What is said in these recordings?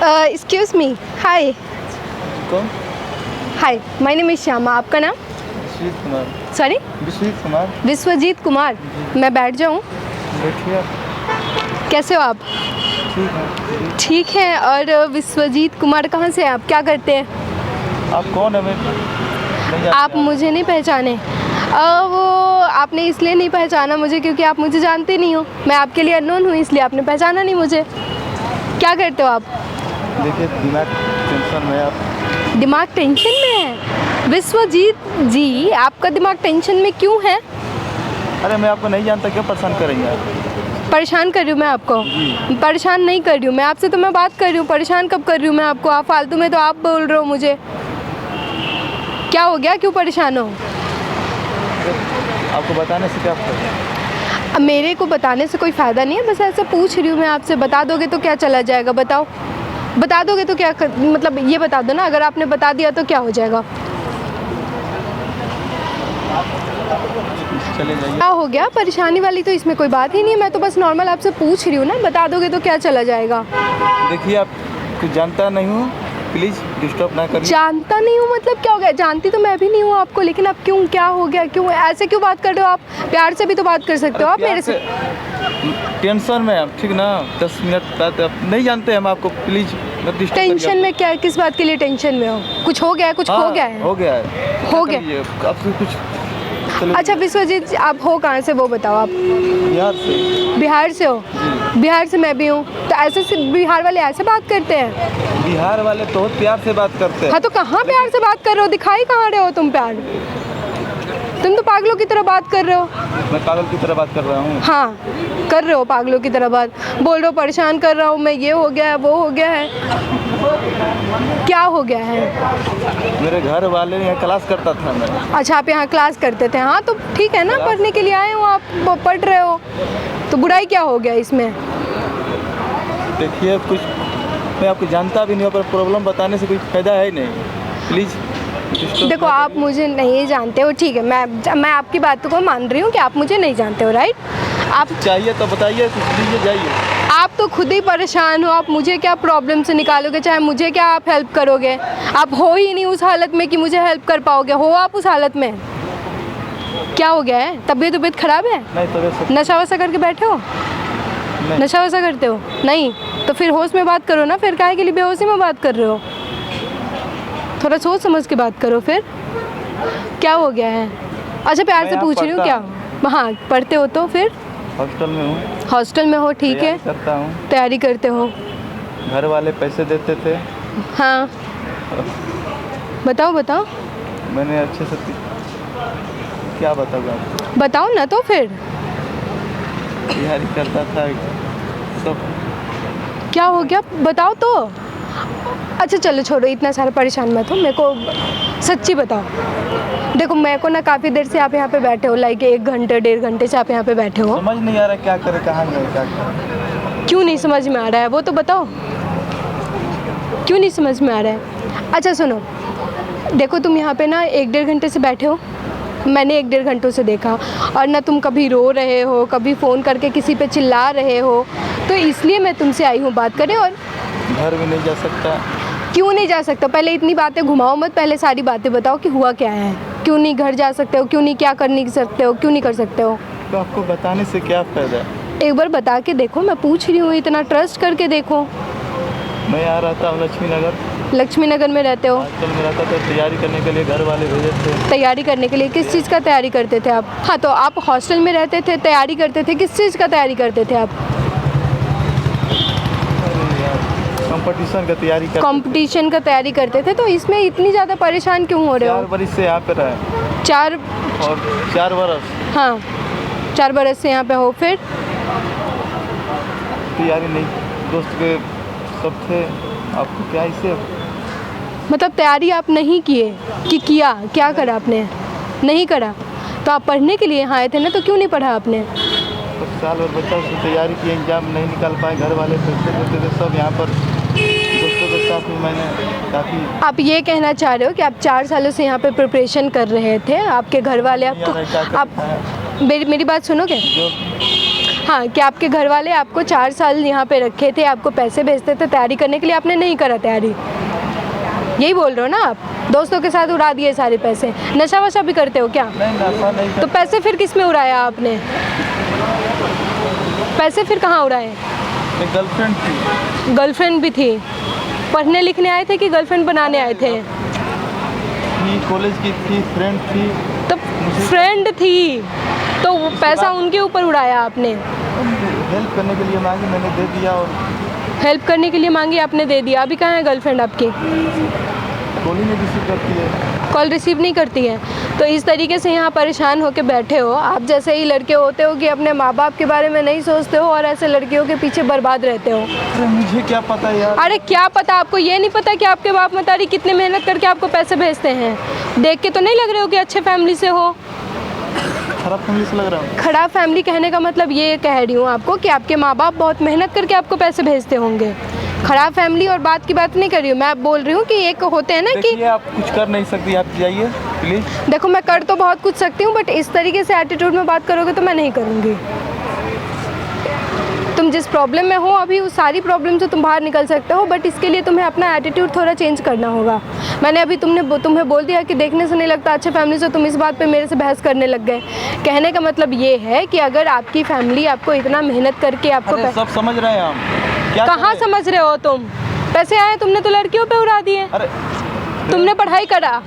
Excuse me, हाय। कौन? हाय, my name is Shyama. आपका नाम? विश्वजीत कुमार। सॉरी? विश्वजीत कुमार। विश्वजीत कुमार। मैं बैठ जाऊँ? बैठिए आप। कैसे हो आप? ठीक है। ठीक है। और विश्वजीत कुमार कहाँ से हैं आप? क्या करते हैं? आप कौन है? मैं नहीं जानते आप मुझे नहीं पहचाने? वो आपने इसलिए नहीं पहचाना मुझे क्योंकि आप मुझे जानते नहीं हो। मैं आपके लिए अननोन हूँ, इसलिए आपने पहचाना नहीं मुझे। क्या करते हो आप? देखिए, दिमाग टेंशन में आप। दिमाग टेंशन में है? विश्वजीत जी, आपका दिमाग टेंशन में क्यों है? अरे मैं आपको नहीं जानता, क्यों परेशान करेंगे आप? परेशान कर रही हूँ मैं आपको? परेशान नहीं कर रही हूँ मैं आपसे, तो मैं बात कर रही हूँ। परेशान कब कर रही हूँ मैं आपको? आप फालतू में तो आप बोल रहे हो मुझे। क्या हो गया, क्यों परेशान हो? आपको बताने से क्या फ़ायदा? अब मेरे को बताने से कोई फ़ायदा नहीं है, बस ऐसे पूछ रही हूँ मैं आपसे। बता दोगे तो क्या चला जाएगा? बताओ। बता दोगे तो क्या मतलब ये बता दो ना, अगर आपने बता दिया तो क्या हो जाएगा? चले जाइए। क्या हो गया? परेशानी वाली तो इसमें कोई बात ही नहीं है। मैं तो बस नॉर्मल आपसे पूछ रही हूँ ना। बता दोगे तो क्या चला जाएगा? देखिए, आप कुछ जानता नहीं हूँ, प्लीज़ डिस्टर्ब ना करिए। जानता नहीं हूँ मतलब क्या हो गया? जानती तो मैं भी नहीं हूँ आपको, लेकिन अब क्यों, क्या हो गया? क्यों ऐसे क्यों बात कर रहे हो आप? प्यार से भी तो बात कर सकते हो आप मेरे से। टेंशन में आप, ठीक ना? 10 मिनट बाद आप नहीं जानते हम आपको, प्लीज़ मत डिस्टर्ब करिए। टेंशन में क्या? किस बात के लिए टेंशन में हो? कुछ हो गया है? कुछ हाँ, हो गया है? हो गया है। हो गया? आपसे कुछ। चलो। अच्छा विश्वजीत जी, आप हो कहाँ से वो बताओ आप? बिहार से। बिहार से हो? बिहार से मैं भी हूँ। तो ऐसे से बिहार वाले ऐसे बात करते हैं? बिहार वाले तो बहुत प्यार से बात करते हैं। हाँ तो कहाँ प्यार से बात कर रहे हो? दिखाई कहाँ रहे हो तुम प्यार? तुम तो पागलों की तरह बात कर रहे हो। मैं पागल की तरह बात कर रहा हूँ? हाँ, कर रहे हो पागलों की तरह बात। बोल रहे हो परेशान कर रहा हूँ मैं, ये हो गया है, वो हो गया है। क्या हो गया है? मेरे घर वाले यहाँ क्लास करता था मैं। अच्छा, आप यहाँ क्लास करते थे? हाँ तो ठीक है ना, पढ़ने के लिए आए हो आप, पढ़ रहे हो तो बुराई क्या हो गया इसमें? देखिए, कुछ मैं आपको जानता भी नहीं हूँ, पर प्रॉब्लम बताने से कोई फ़ायदा है ही नहीं। प्लीज़ देखो, आप मुझे नहीं जानते हो, ठीक है। मैं आपकी बातों को मान रही हूँ कि आप मुझे नहीं जानते हो, राइट? आप चाहिए तो बताइए, कुछ लीजिए, जाइए। आप तो खुद ही परेशान हो। आप मुझे क्या प्रॉब्लम से निकालोगे? चाहे मुझे क्या आप हेल्प करोगे? आप हो ही नहीं उस हालत में कि मुझे हेल्प कर पाओगे। हो आप उस हालत में? क्या हो गया है? तबीयत ख़राब है? नहीं, तो नशा वशा करके बैठे हो? नशा वशा करते हो? नहीं तो फिर होश में बात करो ना। फिर काहे के लिए बेहोशी में बात कर रहे हो? थोड़ा सोच समझ के बात करो। फिर क्या हो गया है? अच्छा, प्यार से पूछ रही हूँ। क्या हाँ पढ़ते हो? तो फिर हॉस्टल में हूँ। हॉस्टल में हो, ठीक है। करता हूँ। तैयारी करते हो? घर वाले पैसे देते थे। हाँ बताओ बताओ। मैंने अच्छे से क्या बताऊँ आपको? बताओ ना तो फिर। तैयारी करता था सब। क्या हो गया? बताओ तो। अच्छा चलो छोड़ो, इतना सारा परेशान मत हो। मेरे को सच्ची बताओ। देखो, मेरे को ना काफ़ी देर से आप यहाँ पे बैठे हो, लाइक 1 घंटे 1.5 घंटे से आप यहाँ पे बैठे हो। समझ नहीं आ रहा क्या करे, कहाँ गए, क्या करें? क्यों नहीं समझ में आ रहा है वो तो बताओ। क्यों नहीं समझ में आ रहा है? अच्छा सुनो, देखो तुम यहाँ पे ना 1-1.5 घंटे से बैठे हो। मैंने 1-1.5 घंटों से देखा, और ना तुम कभी रो रहे हो, कभी फ़ोन करके किसी पे चिल्ला रहे हो। तो इसलिए मैं तुमसे आई हूँ बात करने। और घर भी नहीं जा सकता। क्यों नहीं जा सकता? पहले इतनी बातें घुमाओ मत, पहले सारी बातें बताओ कि हुआ क्या है। क्यों नहीं घर जा सकते हो? क्यों नहीं, क्या कर नहीं सकते हो? क्यों नहीं कर सकते हो? तो आपको बताने से क्या फ़ायदा है? एक बार बता के देखो। मैं पूछ रही हूँ, इतना ट्रस्ट करके देखो। मैं यहाँ रहता हूँ लक्ष्मी नगर। लक्ष्मी नगर में रहते हो? हॉस्टल में रहता था। तैयारी करने के लिए घर वाले भेजे थे। तैयारी करने के लिए? किस चीज़ का तैयारी करते थे आप? हाँ तो आप हॉस्टल में रहते थे, तैयारी करते थे, किस चीज़ का तैयारी करते थे आप? कंपटीशन का तैयारी कर। कंपटीशन का तैयारी करते थे? तो इसमें इतनी ज़्यादा परेशान क्यों हो रहे 4 हो? बरस से यहाँ पे रहे। 4 और 4 बरस हाँ 4 बरस से यहाँ पे हो। फिर तैयारी नहीं, दोस्त के सब थे। आपको क्या इससे मतलब तैयारी आप नहीं किए कि किया? क्या करा आपने? नहीं करा तो आप पढ़ने के लिए यहाँ आए थे ना, तो क्यों नहीं पढ़ा आपने? तो साल और बच्चा उससे तैयारी की, एग्जाम नहीं निकाल पाए। घर वाले पैसे देते थे सब। यहाँ पर दोस्तों के साथ में मैंने काफ़ी। आप ये कहना चाह रहे हो कि आप 4 सालों से यहाँ पे प्रिपरेशन कर रहे थे, आपके घर वाले आपको, आप मेरी बात सुनोगे? जो हाँ, कि आपके घर वाले आपको 4 साल यहाँ पे रखे थे, आपको पैसे भेजते थे तैयारी करने के लिए, आपने नहीं करा तैयारी, यही बोल रहे हो ना आप? दोस्तों के साथ उड़ा दिए सारे पैसे। नशा वशा भी करते हो क्या? नहीं, नशा नहीं तो पैसे फिर किस में उड़ाया आपने? पैसे फिर कहाँ उड़ाए? एक गर्लफ्रेंड थी। गर्लफ्रेंड भी थी? पढ़ने लिखने आए थे कि गर्लफ्रेंड बनाने आए थे? कॉलेज की थी, फ्रेंड थी। तो फ्रेंड थी तो वो पैसा उनके ऊपर उड़ाया आपने? हेल्प करने के लिए मांगी, मैंने दे दिया। और हेल्प करने के लिए मांगी, आपने दे दिया। अभी कहाँ है गर्लफ्रेंड आपकी? कॉल ही नहीं रिसीव करती है। कॉल रिसीव नहीं करती है? तो इस तरीके से यहाँ परेशान होकर बैठे हो। आप जैसे ही लड़के होते हो कि अपने माँ बाप के बारे में नहीं सोचते हो और ऐसे लड़कियों के पीछे बर्बाद रहते हो। अरे मुझे क्या पता यार। अरे क्या पता? आपको ये नहीं पता कि आपके बाप मतारी कितने मेहनत करके आपको पैसे भेजते हैं? देख के तो नहीं लग रहे हो कि अच्छे फैमिली से हो। खराब फैमिली से लग रहा हूँ। खराब फैमिली कहने का मतलब ये कह रही हूँ आपको कि आपके माँ बाप बहुत मेहनत करके आपको पैसे भेजते होंगे। खराब फैमिली और बात की बात नहीं कर रही हूँ मैं, बोल रही हूँ कि एक होते हैं ना कि आप कुछ कर नहीं सकती, आप जाइए प्लीज। देखो मैं कर तो बहुत कुछ सकती हूँ, बट इस तरीके से एटीट्यूड में बात करोगे तो मैं नहीं करूँगी। तुम जिस प्रॉब्लम में हो अभी, उस सारी प्रॉब्लम से तुम बाहर निकल सकते हो, बट इसके लिए तुम्हें अपना एटीट्यूड थोड़ा चेंज करना होगा। मैंने अभी तुम्हें बोल दिया कि देखने से नहीं लगता अच्छे फैमिली से, तुम इस बात पे मेरे से बहस करने लग गए। कहने का मतलब ये है कि अगर आपकी फैमिली आपको इतना मेहनत करके आपको सब समझ रहे हैं हम। क्या कहाँ समझ रहे हो तुम? पैसे आए तुमने तो लड़कियों पे उड़ा दिए। अरे तुमने पढ़ाई करा,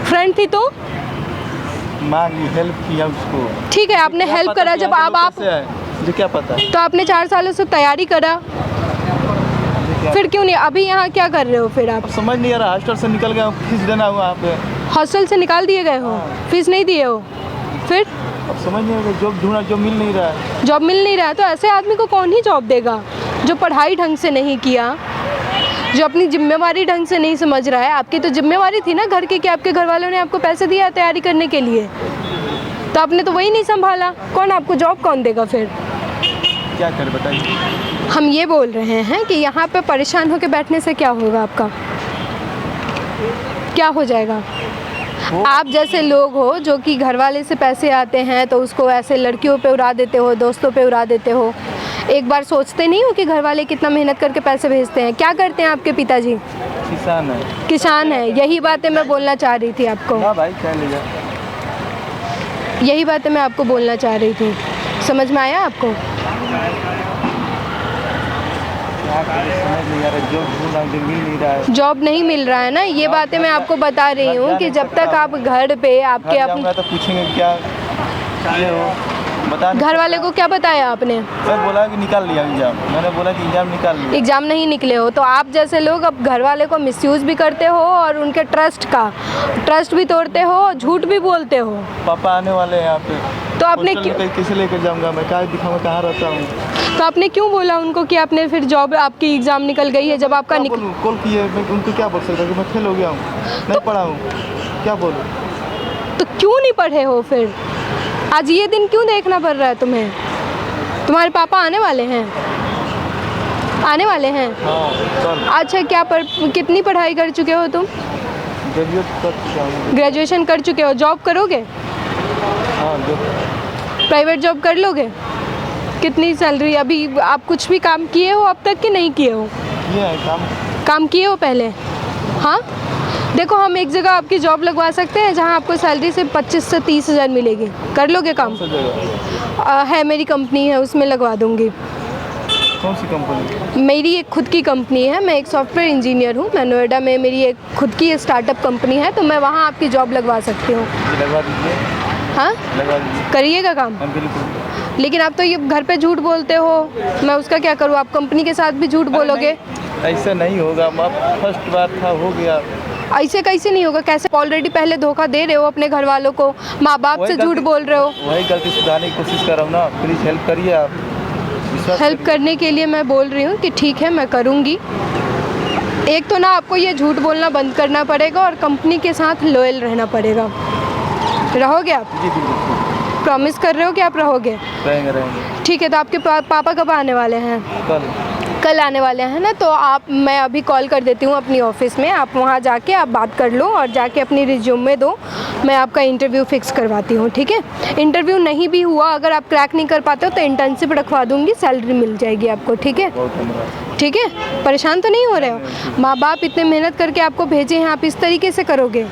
फ्रेंड थी तो मांगी, हेल्प किया उसको। ठीक है, आपने हेल्प करा। जब आप मुझे क्या पता? तो आपने 4 सालों से तैयारी करा, फिर क्यों नहीं? अभी यहाँ क्या कर रहे हो फिर आप? समझ नहीं आ रहा। हॉस्टल से निकल गया, फीस देना हुआ आप। हॉस्टल से निकाल दिए गए हो? फीस नहीं दिए हो? फिर अब समझ नहीं आ रहा। जॉब ढूंढा, जॉब मिल नहीं रहा है। जॉब मिल नहीं रहा है तो ऐसे आदमी को कौन ही जॉब देगा जो पढ़ाई ढंग से नहीं किया, जो अपनी जिम्मेवारी ढंग से नहीं समझ रहा है। आपकी तो जिम्मेवारी थी ना घर की कि आपके घर वालों ने आपको पैसे दिया तैयारी करने के लिए, तो आपने तो वही नहीं संभाला। कौन आपको जॉब कौन देगा फिर? क्या कर बताइए। हम ये बोल रहे हैं कि यहाँ पे परेशान होकर बैठने से क्या होगा? आपका क्या हो जाएगा? आप जैसे लोग हो जो कि घर वाले से पैसे आते हैं तो उसको ऐसे लड़कियों पे उड़ा देते हो, दोस्तों पे उड़ा देते हो। एक बार सोचते नहीं हो कि घर वाले कितना मेहनत करके पैसे भेजते हैं? क्या करते हैं आपके पिताजी? किसान है। किसान है। यही बातें मैं बोलना चाह रही थी आपको। हाँ भाई, क्या ले जा। यही बातें मैं आपको बोलना चाह रही थी। समझ में आया आपको? समझ नहीं आ रहा। जॉब ढूंढा, जो मिल नहीं रहा है। जॉब नहीं मिल रहा है ना, ये बातें मैं आपको बता रही हूँ कि जब तक आप घर पे आपके अपने तो पूछेंगे क्या ये हो, बता। घर वाले को क्या बताया आपने? सर बोला कि निकाल लिया एग्जाम। मैंने बोला कि एग्जाम निकाल लिया। एग्ज़ाम नहीं निकले हो तो आप जैसे लोग अब घर वाले को मिसयूज़ भी करते हो और उनके ट्रस्ट भी तोड़ते हो, झूठ भी बोलते हो। पापा आने वाले हैं यहाँ पे, तो आपने कैसे लेकर जाऊँगा मैं? क्या दिखाऊंगा कहाँ रहता हूँ? तो आपने क्यों बोला उनको कि आपने फिर जॉब, आपकी एग्ज़ाम निकल गई है? जब आपका कॉल किए, मैं उनको क्या बोल सकता कि मैं फेल हो गया हूँ, नहीं पढ़ा हूँ, क्या बोलूँ? तो क्यों नहीं पढ़े हो फिर? आज ये दिन क्यों देखना पड़ रहा है तुम्हें? तुम्हारे पापा आने वाले हैं? आने वाले हैं? हाँ सर। अच्छा, कितनी पढ़ाई कर चुके हो तुम? ग्रेजुएट कर चुका हूँ। ग्रेजुएशन कर चुके हो। जॉब करोगे? हाँ, प्राइवेट जॉब कर लोगे? कितनी सैलरी? अभी आप कुछ भी काम किए हो अब तक कि नहीं किए हो? किया है काम किए हो पहले? हाँ, देखो हम एक जगह आपकी जॉब लगवा सकते हैं जहाँ आपको सैलरी से 25 से 30 हज़ार मिलेगी। कर लोगे काम? है, मेरी कंपनी है, उसमें लगवा दूँगी। कौन सी कंपनी? मेरी एक खुद की कंपनी है, मैं एक सॉफ्टवेयर इंजीनियर हूँ। मैं नोएडा में, मेरी एक खुद की स्टार्टअप कंपनी है, तो मैं वहाँ आपकी जॉब लगवा सकती हूँ। लगवा दीजिए। हाँ, लगवा दीजिए। करिएगा काम? बिल्कुल। लेकिन आप तो ये घर पे झूठ बोलते हो, मैं उसका क्या करूँ? आप कंपनी के साथ भी झूठ बोलोगे? ऐसा नहीं होगा। फर्स्ट बार था, हो गया। ऐसे कैसे नहीं होगा? कैसे? ऑलरेडी पहले धोखा दे रहे हो अपने घर वालों को, माँ बाप से झूठ बोल रहे हो। वही गलती सुधारने की कोशिश कर रहा हूँ ना। प्लीज़ हेल्प करिए आप। हेल्प करने के लिए मैं बोल रही हूँ कि ठीक है, मैं करूँगी। एक तो ना आपको ये झूठ बोलना बंद करना पड़ेगा और कंपनी के साथ लॉयल रहना पड़ेगा। रहोगे आप? जी बिल्कुल। प्रॉमिस कर रहे हो कि आप रहोगे? रहेंगे। ठीक है, तो आपके पापा कब आने वाले हैं? कल। कल आने वाले हैं ना, तो आप, मैं अभी कॉल कर देती हूँ अपनी ऑफिस में, आप वहाँ जाके आप बात कर लो और जाके अपनी रिज्यूमे दो, मैं आपका इंटरव्यू फिक्स करवाती हूँ, ठीक है। इंटरव्यू नहीं भी हुआ, अगर आप क्रैक नहीं कर पाते हो तो इंटर्नशिप रखवा दूँगी, सैलरी मिल जाएगी आपको, ठीक है। बहुत धन्यवाद। ठीक है, परेशान तो नहीं हो रहे हो? माँ बाप इतने मेहनत करके आपको भेजे हैं, आप इस तरीके से करोगे?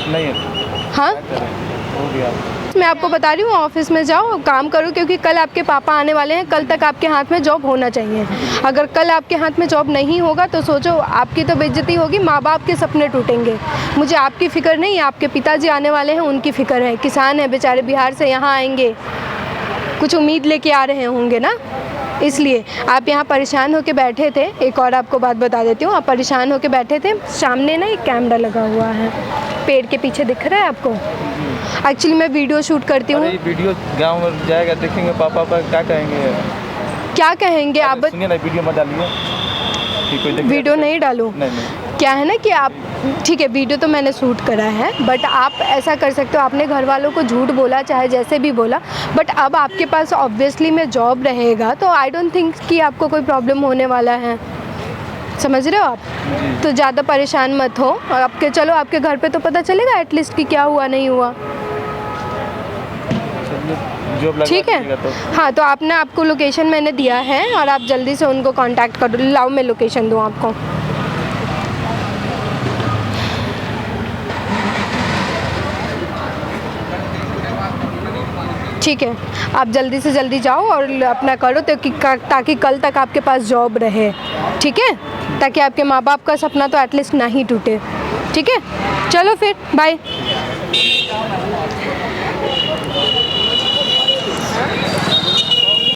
नहीं हाँ, हो गया। मैं आपको बता रही हूँ, ऑफिस में जाओ, काम करो, क्योंकि कल आपके पापा आने वाले हैं, कल तक आपके हाथ में जॉब होना चाहिए। अगर कल आपके हाथ में जॉब नहीं होगा तो सोचो, आपकी तो बेइज्जती होगी, माँ बाप के सपने टूटेंगे। मुझे आपकी फ़िक्र नहीं, आपके पिताजी आने वाले हैं, उनकी फ़िक्र है। किसान हैं बेचारे, बिहार से यहाँ आएंगे, कुछ उम्मीद लेके आ रहे होंगे ना, इसलिए आप यहाँ परेशान होके बैठे थे। एक और आपको बात बता देती हूँ, आप परेशान होके बैठे थे, सामने ना एक कैमरा लगा हुआ है, पेड़ के पीछे दिख रहा है आपको? एक्चुअली मैं वीडियो शूट करती हूँ। अरे वीडियो गांव में जाएगा, देखेंगे पापा पर क्या कहेंगे? क्या कहेंगे आप? सुनिए ना, वीडियो मत डालिए कि कोई देखे। वीडियो नहीं डालूँ? नहीं। क्या है ना कि आप, ठीक है, वीडियो तो मैंने शूट करा है, बट आप ऐसा कर सकते हो, आपने घर वालों को झूठ बोला, चाहे जैसे भी बोला, बट अब आपके पास ऑब्वियसली में जॉब रहेगा, तो आई डोंट थिंक कि आपको कोई प्रॉब्लम होने वाला है, समझ रहे हो आप? तो ज़्यादा परेशान मत हो, और आपके, चलो आपके घर पे तो पता चलेगा एटलीस्ट कि क्या हुआ नहीं हुआ, जॉब लगा ठीक है। दीजिएगा तो। हाँ, तो आपने, आपको लोकेशन मैंने दिया है और आप जल्दी से उनको कांटेक्ट करो। लाओ मैं लोकेशन दूँ आपको। ठीक है, आप जल्दी से जल्दी जाओ और अपना करो, ताकि कल तक आपके पास जॉब रहे, ठीक है, ताकि आपके माँ बाप का सपना तो एटलीस्ट ना ही टूटे, ठीक है। चलो फिर, बाय।